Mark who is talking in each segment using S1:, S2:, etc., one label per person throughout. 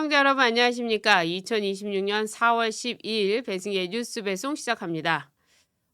S1: 시청자 여러분 안녕하십니까? 2026년 4월 12일 배승의 뉴스 배송 시작합니다.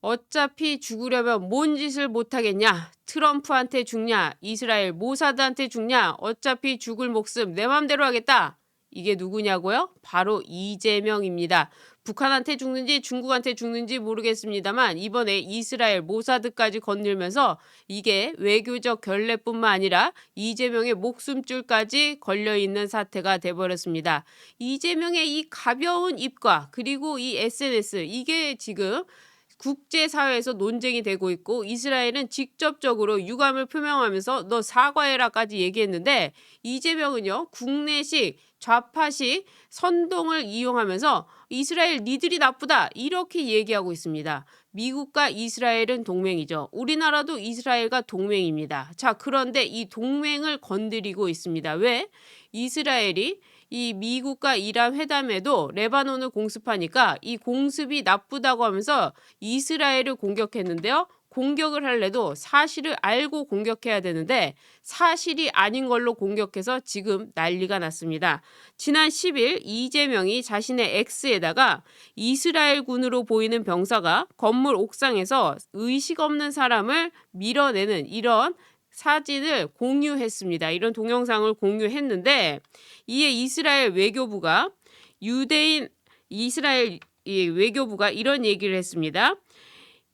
S1: 어차피 죽으려면 뭔 짓을 못하겠냐? 트럼프한테 죽냐? 이스라엘 모사드한테 죽냐? 어차피 죽을 목숨 내 맘대로 하겠다. 이게 누구냐고요? 바로 이재명입니다. 북한한테 죽는지 중국한테 죽는지 모르겠습니다만 이번에 이스라엘 모사드까지 건들면서 이게 외교적 결례뿐만 아니라 이재명의 목숨줄까지 걸려있는 사태가 돼버렸습니다. 이재명의 이 가벼운 입과 그리고 이 SNS 이게 지금 국제사회에서 논쟁이 되고 있고 이스라엘은 직접적으로 유감을 표명하면서 너 사과해라까지 얘기했는데 이재명은요 국내식 좌파식 선동을 이용하면서 이스라엘 니들이 나쁘다 이렇게 얘기하고 있습니다. 미국과 이스라엘은 동맹이죠. 우리나라도 이스라엘과 동맹입니다. 자, 그런데 이 동맹을 건드리고 있습니다. 왜? 이스라엘이 이 미국과 이란 회담에도 레바논을 공습하니까 이 공습이 나쁘다고 하면서 이스라엘을 공격했는데요. 공격을 할래도 사실을 알고 공격해야 되는데 사실이 아닌 걸로 공격해서 지금 난리가 났습니다. 지난 10일 이재명이 자신의 X에다가 이스라엘군으로 보이는 병사가 건물 옥상에서 의식 없는 사람을 밀어내는 이런 사진을 공유했습니다. 이런 동영상을 공유했는데 이에 이스라엘 외교부가 이스라엘 외교부가 이런 얘기를 했습니다.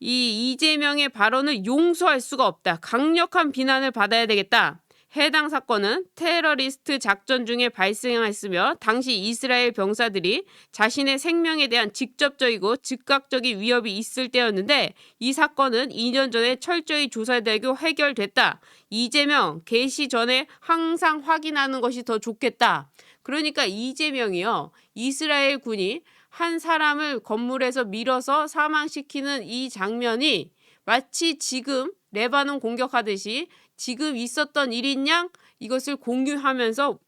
S1: 이 이재명의 발언을 용서할 수가 없다. 강력한 비난을 받아야 되겠다. 해당 사건은 테러리스트 작전 중에 발생했으며 당시 이스라엘 병사들이 자신의 생명에 대한 직접적이고 즉각적인 위협이 있을 때였는데 이 사건은 2년 전에 철저히 조사되고 해결됐다. 이재명 개시 전에 항상 확인하는 것이 더 좋겠다. 그러니까 이재명이요. 이스라엘 군이 한 사람을 건물에서 밀어서 사망시키는 이 장면이 마치 지금 레바논 공격하듯이 지금 있었던 일인 양 이것을 공유하면서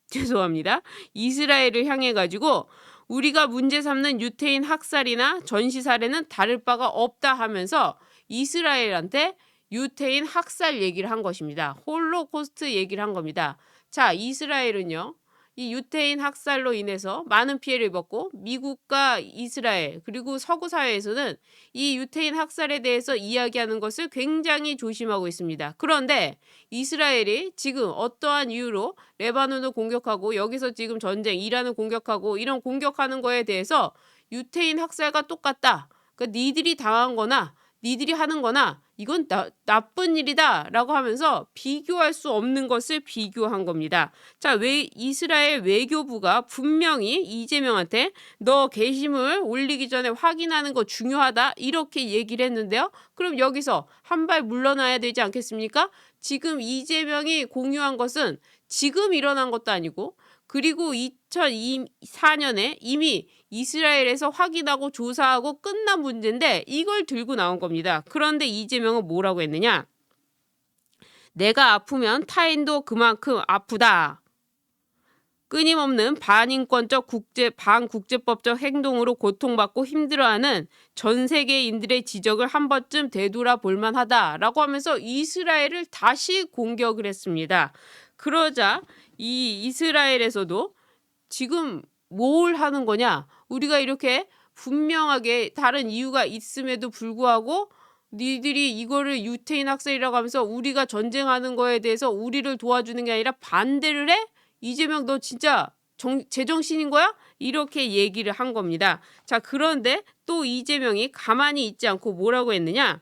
S1: 죄송합니다. 이스라엘을 향해 가지고 우리가 문제 삼는 유태인 학살이나 전시 살해는 다를 바가 없다 하면서 이스라엘한테 유태인 학살 얘기를 한 것입니다. 홀로코스트 얘기를 한 겁니다. 자, 이스라엘은요. 이 유태인 학살로 인해서 많은 피해를 입었고 미국과 이스라엘 그리고 서구 사회에서는 이 유태인 학살에 대해서 이야기하는 것을 굉장히 조심하고 있습니다. 그런데 이스라엘이 지금 어떠한 이유로 레바논을 공격하고 여기서 지금 전쟁 이란을 공격하고 이런 공격하는 거에 대해서 유태인 학살과 똑같다. 그러니까 니들이 당한 거나 니들이 하는 거나 이건 나쁜 일이다 라고 하면서 비교할 수 없는 것을 비교한 겁니다. 자, 이스라엘 외교부가 분명히 이재명한테 너 게시물 올리기 전에 확인하는 거 중요하다 이렇게 얘기를 했는데요. 그럼 여기서 한 발 물러나야 되지 않겠습니까? 지금 이재명이 공유한 것은 지금 일어난 것도 아니고 그리고 2004년에 이미 이스라엘에서 확인하고 조사하고 끝난 문제인데 이걸 들고 나온 겁니다. 그런데 이재명은 뭐라고 했느냐? 내가 아프면 타인도 그만큼 아프다. 끊임없는 반인권적 반국제법적 행동으로 고통받고 힘들어하는 전 세계인들의 지적을 한 번쯤 되돌아볼 만하다라고 하면서 이스라엘을 다시 공격을 했습니다. 그러자 이 이스라엘에서도 지금 뭘 하는 거냐? 우리가 이렇게 분명하게 다른 이유가 있음에도 불구하고 니들이 이거를 유태인 학살이라고 하면서 우리가 전쟁하는 거에 대해서 우리를 도와주는 게 아니라 반대를 해? 이재명 너 진짜 제정신인 거야? 이렇게 얘기를 한 겁니다. 자, 그런데 또 이재명이 가만히 있지 않고 뭐라고 했느냐?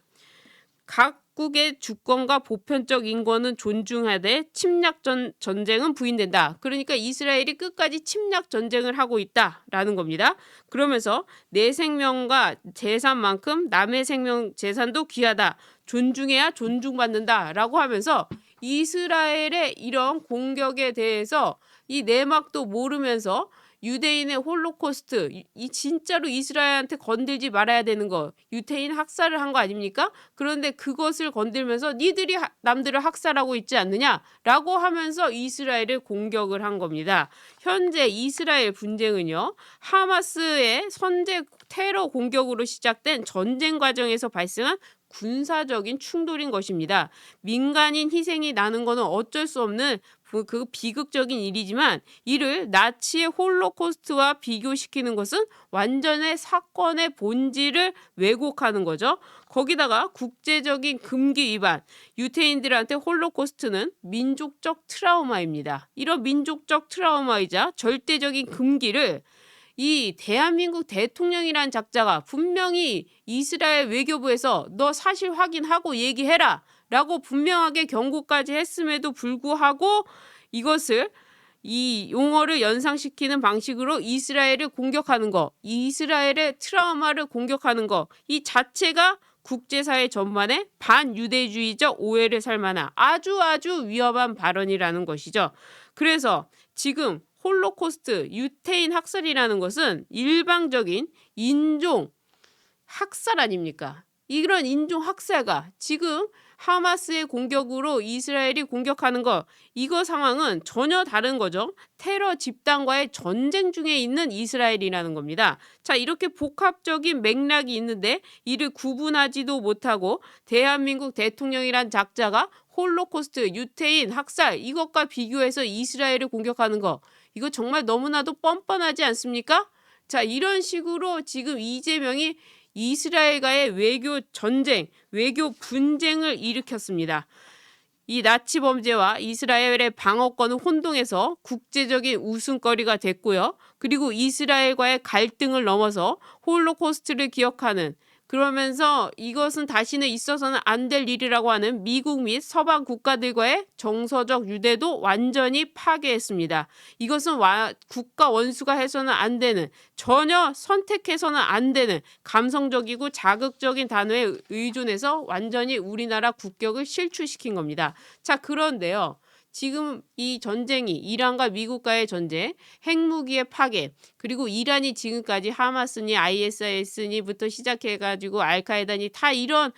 S1: 각국의 주권과 보편적 인권은 존중하되 침략 전쟁은 부인된다. 그러니까 이스라엘이 끝까지 침략 전쟁을 하고 있다라는 겁니다. 그러면서 내 생명과 재산만큼 남의 생명 재산도 귀하다. 존중해야 존중받는다라고 하면서 이스라엘의 이런 공격에 대해서 이 내막도 모르면서 유대인의 홀로코스트 이 진짜로 이스라엘한테 건들지 말아야 되는 거 유태인 학살을 한 거 아닙니까? 그런데 그것을 건들면서 니들이 남들을 학살하고 있지 않느냐라고 하면서 이스라엘을 공격을 한 겁니다. 현재 이스라엘 분쟁은요. 하마스의 선제 테러 공격으로 시작된 전쟁 과정에서 발생한 군사적인 충돌인 것입니다. 민간인 희생이 나는 것은 어쩔 수 없는 그 비극적인 일이지만 이를 나치의 홀로코스트와 비교시키는 것은 완전히 사건의 본질을 왜곡하는 거죠. 거기다가 국제적인 금기 위반, 유태인들한테 홀로코스트는 민족적 트라우마입니다. 이런 민족적 트라우마이자 절대적인 금기를 이 대한민국 대통령이란 작자가 분명히 이스라엘 외교부에서 너 사실 확인하고 얘기해라 라고 분명하게 경고까지 했음에도 불구하고 이것을 이 용어를 연상시키는 방식으로 이스라엘을 공격하는 거, 이스라엘의 트라우마를 공격하는 거, 이 자체가 국제사회 전반에 반유대주의적 오해를 살 만한 아주 위험한 발언이라는 것이죠. 그래서 지금 홀로코스트, 유태인 학살이라는 것은 일방적인 인종 학살 아닙니까? 이런 인종 학살가 지금 하마스의 공격으로 이스라엘이 공격하는 거 이거 상황은 전혀 다른 거죠. 테러 집단과의 전쟁 중에 있는 이스라엘이라는 겁니다. 자, 이렇게 복합적인 맥락이 있는데 이를 구분하지도 못하고 대한민국 대통령이란 작자가 홀로코스트, 유태인 학살 이것과 비교해서 이스라엘을 공격하는 거 이거 정말 너무나도 뻔뻔하지 않습니까? 자, 이런 식으로 지금 이재명이 이스라엘과의 외교 전쟁, 외교 분쟁을 일으켰습니다. 이 나치 범죄와 이스라엘의 방어권은 혼동해서 국제적인 웃음거리가 됐고요. 그리고 이스라엘과의 갈등을 넘어서 홀로코스트를 기억하는 그러면서 이것은 다시는 있어서는 안 될 일이라고 하는 미국 및 서방 국가들과의 정서적 유대도 완전히 파괴했습니다. 이것은 국가 원수가 해서는 안 되는 전혀 선택해서는 안 되는 감성적이고 자극적인 단어에 의존해서 완전히 우리나라 국격을 실추시킨 겁니다. 자, 그런데요. 지금 이 전쟁이 이란과 미국과의 전쟁, 핵무기의 파괴, 그리고 이란이 지금까지 하마스니 ISIS니부터 시작해가지고 알카에다니 다 이런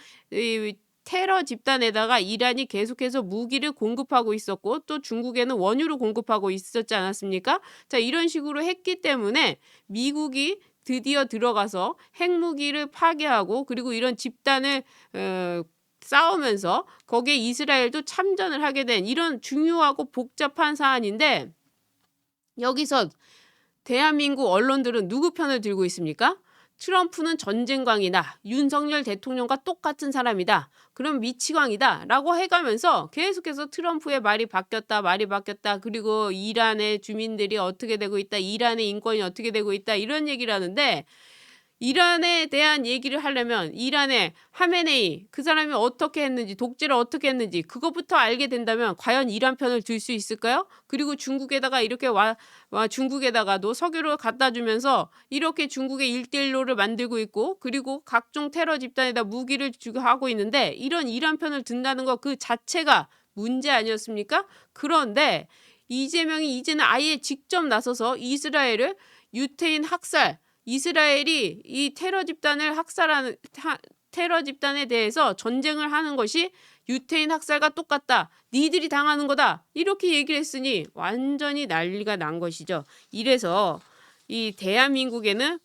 S1: 테러 집단에다가 이란이 계속해서 무기를 공급하고 있었고 또 중국에는 원유를 공급하고 있었지 않았습니까? 자, 이런 식으로 했기 때문에 미국이 드디어 들어가서 핵무기를 파괴하고 그리고 이런 집단을 싸우면서 거기에 이스라엘도 참전을 하게 된 이런 중요하고 복잡한 사안인데 여기서 대한민국 언론들은 누구 편을 들고 있습니까? 트럼프는 전쟁광이다. 윤석열 대통령과 똑같은 사람이다. 그럼 미치광이다. 라고 해가면서 계속해서 트럼프의 말이 바뀌었다. 그리고 이란의 주민들이 어떻게 되고 있다. 이란의 인권이 어떻게 되고 있다. 이런 얘기를 하는데 이란에 대한 얘기를 하려면 이란의 하메네이 그 사람이 어떻게 했는지 독재를 어떻게 했는지 그것부터 알게 된다면 과연 이란 편을 들 수 있을까요? 그리고 중국에다가 이렇게 중국에다가도 석유를 갖다 주면서 이렇게 중국의 1대1로를 만들고 있고 그리고 각종 테러 집단에다 무기를 주고 하고 있는데 이런 이란 편을 든다는 거 그 자체가 문제 아니었습니까? 그런데 이재명이 이제는 아예 직접 나서서 이스라엘을 유태인 학살 이스라엘이 이 테러 집단을 학살하는 테러 집단에 대해서 전쟁을 하는 것이 유태인 학살과 똑같다. 니들이 당하는 거다. 이렇게 얘기를 했으니 완전히 난리가 난 것이죠. 이래서 이 대한민국에는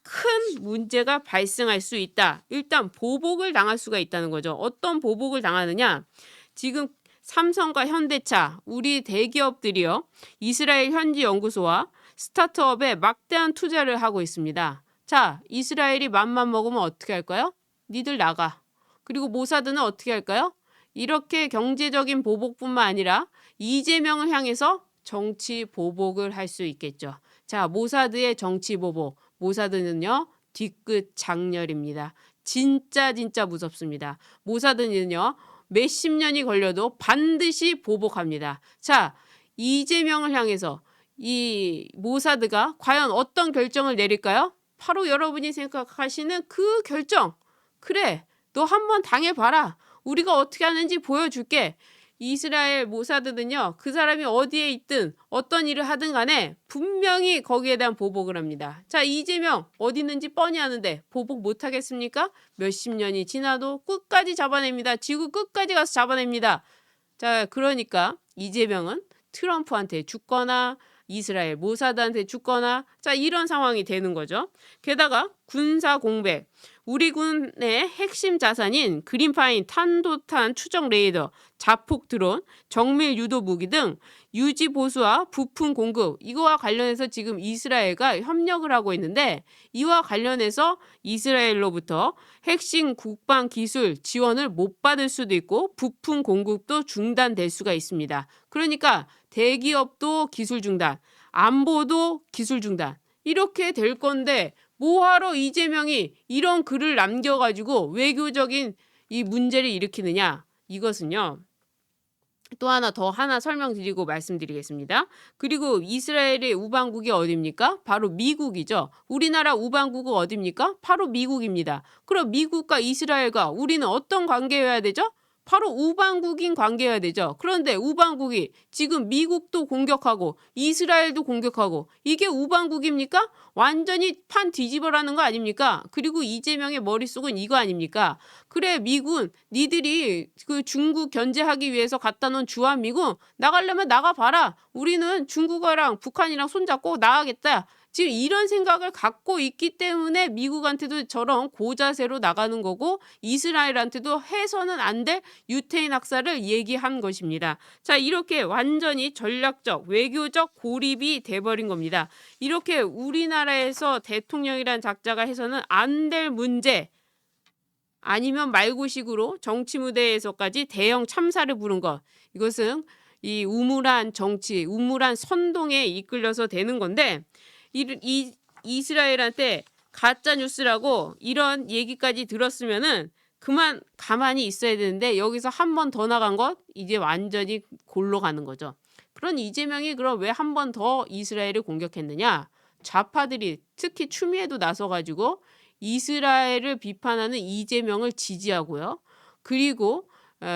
S1: 큰 문제가 발생할 수 있다. 일단 보복을 당할 수가 있다는 거죠. 어떤 보복을 당하느냐? 지금 삼성과 현대차, 우리 대기업들이요. 이스라엘 현지 연구소와 스타트업에 막대한 투자를 하고 있습니다. 자, 이스라엘이 맘만 먹으면 어떻게 할까요? 니들 나가. 그리고 모사드는 어떻게 할까요? 이렇게 경제적인 보복뿐만 아니라 이재명을 향해서 정치 보복을 할 수 있겠죠. 자, 모사드의 정치 보복. 모사드는요. 뒤끝 장렬입니다. 진짜 무섭습니다. 모사드는요. 몇십 년이 걸려도 반드시 보복합니다. 자, 이재명을 향해서 이 모사드가 과연 어떤 결정을 내릴까요? 바로 여러분이 생각하시는 그 결정. 그래, 너 한번 당해봐라. 우리가 어떻게 하는지 보여줄게. 이스라엘 모사드는요. 그 사람이 어디에 있든 어떤 일을 하든 간에 분명히 거기에 대한 보복을 합니다. 자, 이재명 어디 있는지 뻔히 아는데 보복 못하겠습니까? 몇십 년이 지나도 끝까지 잡아냅니다. 지구 끝까지 가서 잡아냅니다. 자, 그러니까 이재명은 트럼프한테 죽거나 이스라엘 모사드한테 죽거나 자 이런 상황이 되는 거죠. 게다가 군사 공백. 우리 군의 핵심 자산인 그린파인 탄도탄 추적 레이더, 자폭 드론, 정밀 유도 무기 등 유지 보수와 부품 공급, 이거와 관련해서 지금 이스라엘과 협력을 하고 있는데, 이와 관련해서 이스라엘로부터 핵심 국방 기술 지원을 못 받을 수도 있고 부품 공급도 중단될 수가 있습니다. 그러니까 대기업도 기술 중단, 안보도 기술 중단, 이렇게 될 건데 뭐하러 이재명이 이런 글을 남겨가지고 외교적인 이 문제를 일으키느냐. 이것은요, 또 하나 설명드리고 말씀드리겠습니다. 그리고 이스라엘의 우방국이 어디입니까? 바로 미국이죠. 우리나라 우방국은 어디입니까? 바로 미국입니다. 그럼 미국과 이스라엘과 우리는 어떤 관계여야 되죠? 바로 우방국인 관계여야 되죠. 그런데 우방국이 지금 미국도 공격하고 이스라엘도 공격하고, 이게 우방국입니까? 완전히 판 뒤집어라는 거 아닙니까? 그리고 이재명의 머릿속은 이거 아닙니까? 그래, 미군 니들이 그 중국 견제하기 위해서 갖다 놓은 주한미군 나가려면 나가봐라. 우리는 중국어랑 북한이랑 손잡고 나가겠다. 지금 이런 생각을 갖고 있기 때문에 미국한테도 저런 고자세로 나가는 거고, 이스라엘한테도 해서는 안 될 유태인 학살을 얘기한 것입니다. 자, 이렇게 완전히 전략적 외교적 고립이 돼버린 겁니다. 이렇게 우리나라에서 대통령이란 작자가 해서는 안 될 문제, 아니면 말고식으로 정치 무대에서까지 대형 참사를 부른 것, 이것은 이 우물한 정치, 우물한 선동에 이끌려서 되는 건데, 이 이스라엘한테 가짜 뉴스라고 이런 얘기까지 들었으면은 그만 가만히 있어야 되는데, 여기서 한 번 더 나간 것 이제 완전히 골로 가는 거죠. 그런 이재명이 그럼 왜 한 번 더 이스라엘을 공격했느냐? 좌파들이 특히 추미애도 나서가지고 이스라엘을 비판하는 이재명을 지지하고요. 그리고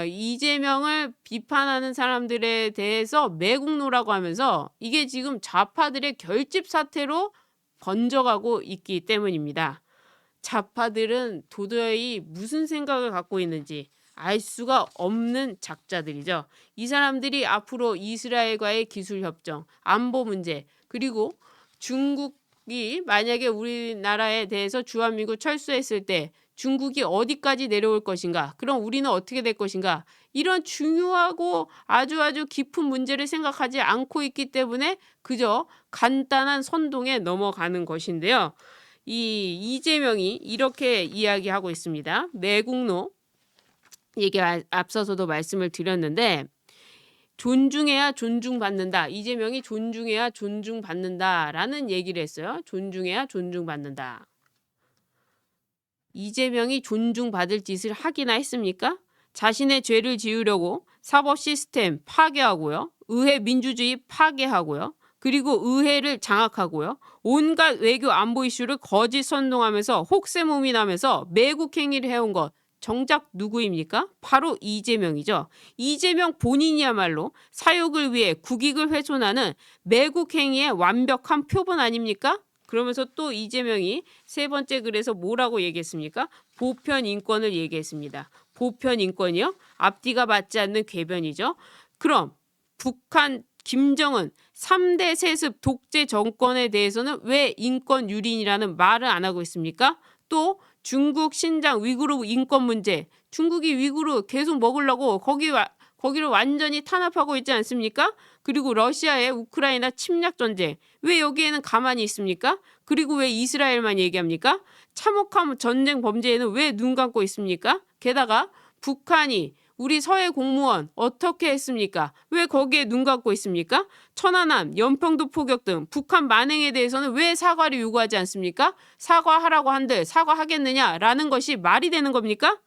S1: 이재명을 비판하는 사람들에 대해서 매국노라고 하면서, 이게 지금 좌파들의 결집 사태로 번져가고 있기 때문입니다. 좌파들은 도저히 무슨 생각을 갖고 있는지 알 수가 없는 작자들이죠. 이 사람들이 앞으로 이스라엘과의 기술협정, 안보 문제, 그리고 중국이 만약에 우리나라에 대해서 주한미군 철수했을 때 중국이 어디까지 내려올 것인가, 그럼 우리는 어떻게 될 것인가, 이런 중요하고 아주 깊은 문제를 생각하지 않고 있기 때문에 그저 간단한 선동에 넘어가는 것인데요. 이 이재명이 이렇게 이야기하고 있습니다. 매국노 얘기 앞서서도 말씀을 드렸는데, 존중해야 존중받는다. 이재명이 존중해야 존중받는다라는 얘기를 했어요. 존중해야 존중받는다. 이재명이 존중받을 짓을 하기나 했습니까? 자신의 죄를 지우려고 사법 시스템 파괴하고요. 의회 민주주의 파괴하고요. 그리고 의회를 장악하고요. 온갖 외교 안보 이슈를 거짓 선동하면서 혹세무민하면서 매국 행위를 해온 것, 정작 누구입니까? 바로 이재명이죠. 이재명 본인이야말로 사욕을 위해 국익을 훼손하는 매국 행위의 완벽한 표본 아닙니까? 그러면서 또 이재명이 세 번째 글에서 뭐라고 얘기했습니까? 보편 인권을 얘기했습니다. 보편 인권이요? 앞뒤가 맞지 않는 궤변이죠. 그럼 북한 김정은 3대 세습 독재 정권에 대해서는 왜 인권 유린이라는 말을 안 하고 있습니까? 또 중국 신장 위구르 인권 문제, 중국이 위구르 계속 먹으려고 거기를 완전히 탄압하고 있지 않습니까? 그리고 러시아의 우크라이나 침략 전쟁, 왜 여기에는 가만히 있습니까? 그리고 왜 이스라엘만 얘기합니까? 참혹한 전쟁 범죄에는 왜 눈 감고 있습니까? 게다가 북한이 우리 서해 공무원 어떻게 했습니까? 왜 거기에 눈 감고 있습니까? 천안함, 연평도 포격 등 북한 만행에 대해서는 왜 사과를 요구하지 않습니까? 사과하라고 한들 사과하겠느냐라는 것이 말이 되는 겁니까?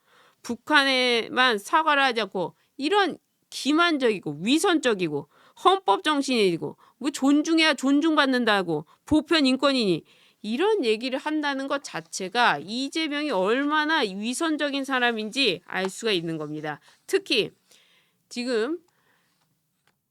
S1: 북한에만 사과를 하지 않고 이런 기만적이고 위선적이고 헌법 정신이고 뭐 존중해야 존중받는다고 보편 인권이니, 이런 얘기를 한다는 것 자체가 이재명이 얼마나 위선적인 사람인지 알 수가 있는 겁니다. 특히 지금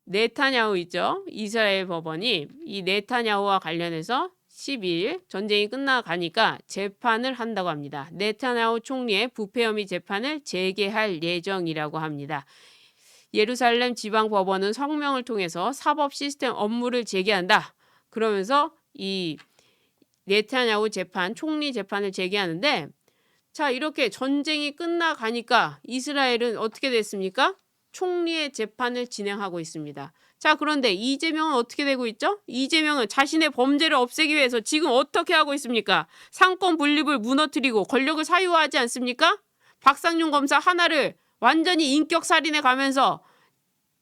S1: 네타냐후 있죠. 이스라엘 법원이 이 네타냐후와 관련해서 12일 전쟁이 끝나가니까 재판을 한다고 합니다. 네타냐후 총리의 부패 혐의 재판을 재개할 예정이라고 합니다. 예루살렘 지방법원은 성명을 통해서 사법 시스템 업무를 재개한다. 그러면서 이 네타냐후 재판, 총리 재판을 재개하는데, 자, 이렇게 전쟁이 끝나가니까 이스라엘은 어떻게 됐습니까? 총리의 재판을 진행하고 있습니다. 자, 그런데 이재명은 어떻게 되고 있죠? 이재명은 자신의 범죄를 없애기 위해서 지금 어떻게 하고 있습니까? 상권 분립을 무너뜨리고 권력을 사유화하지 않습니까? 박상용 검사 하나를 완전히 인격 살인해 가면서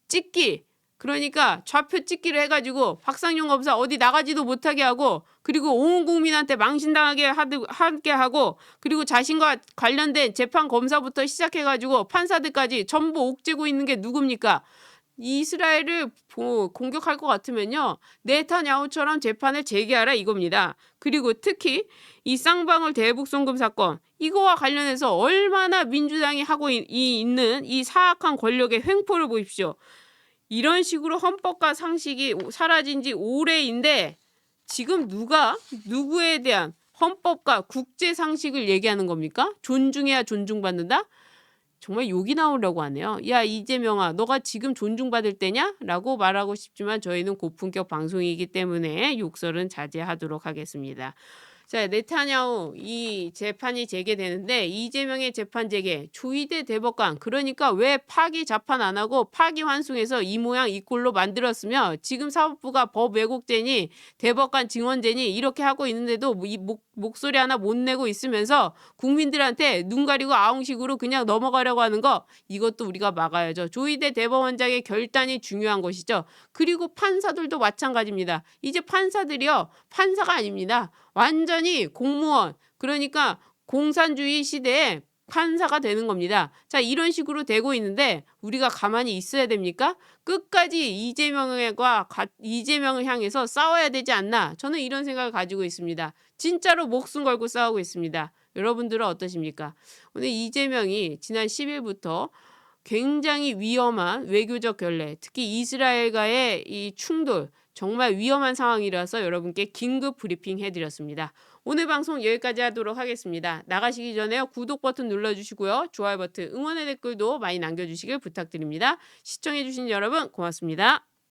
S1: 찍기, 그러니까 좌표 찍기를 해가지고 박상용 검사 어디 나가지도 못하게 하고, 그리고 온 국민한테 망신당하게 하게 하고, 그리고 자신과 관련된 재판 검사부터 시작해가지고 판사들까지 전부 옥죄고 있는 게 누굽니까? 이스라엘을 공격할 것 같으면요, 네타냐후처럼 재판을 재개하라 이겁니다. 그리고 특히 이 쌍방울 대북송금 사건, 이거와 관련해서 얼마나 민주당이 하고 있는 이 사악한 권력의 횡포를 보십시오. 이런 식으로 헌법과 상식이 사라진 지 오래인데 지금 누가 누구에 대한 헌법과 국제 상식을 얘기하는 겁니까? 존중해야 존중받는다? 정말 욕이 나오려고 하네요. 야, 이재명아, 너가 지금 존중받을 때냐? 라고 말하고 싶지만 저희는 고품격 방송이기 때문에 욕설은 자제하도록 하겠습니다. 자, 네타냐후 이 재판이 재개되는데 이재명의 재판 재개, 조희대 대법관, 그러니까 왜 파기 자판 안 하고 파기 환송해서 이 모양 이 꼴로 만들었으며 지금 사법부가 법 왜곡죄니 대법관 증언죄니 이렇게 하고 있는데도 이 목소리 하나 못 내고 있으면서 국민들한테 눈 가리고 아웅식으로 그냥 넘어가려고 하는 거, 이것도 우리가 막아야죠. 조희대 대법원장의 결단이 중요한 것이죠. 그리고 판사들도 마찬가지입니다. 이제 판사들이요, 판사가 아닙니다. 완전히 공무원, 그러니까 공산주의 시대에 판사가 되는 겁니다. 자, 이런 식으로 되고 있는데 우리가 가만히 있어야 됩니까? 끝까지 이재명을 향해서 싸워야 되지 않나, 저는 이런 생각을 가지고 있습니다. 진짜로 목숨 걸고 싸우고 있습니다. 여러분들은 어떠십니까? 오늘 이재명이 지난 10일부터 굉장히 위험한 외교적 결례, 특히 이스라엘과의 이 충돌, 정말 위험한 상황이라서 여러분께 긴급 브리핑 해드렸습니다. 오늘 방송 여기까지 하도록 하겠습니다. 나가시기 전에 구독 버튼 눌러주시고요. 좋아요 버튼, 응원의 댓글도 많이 남겨주시길 부탁드립니다. 시청해주신 여러분 고맙습니다.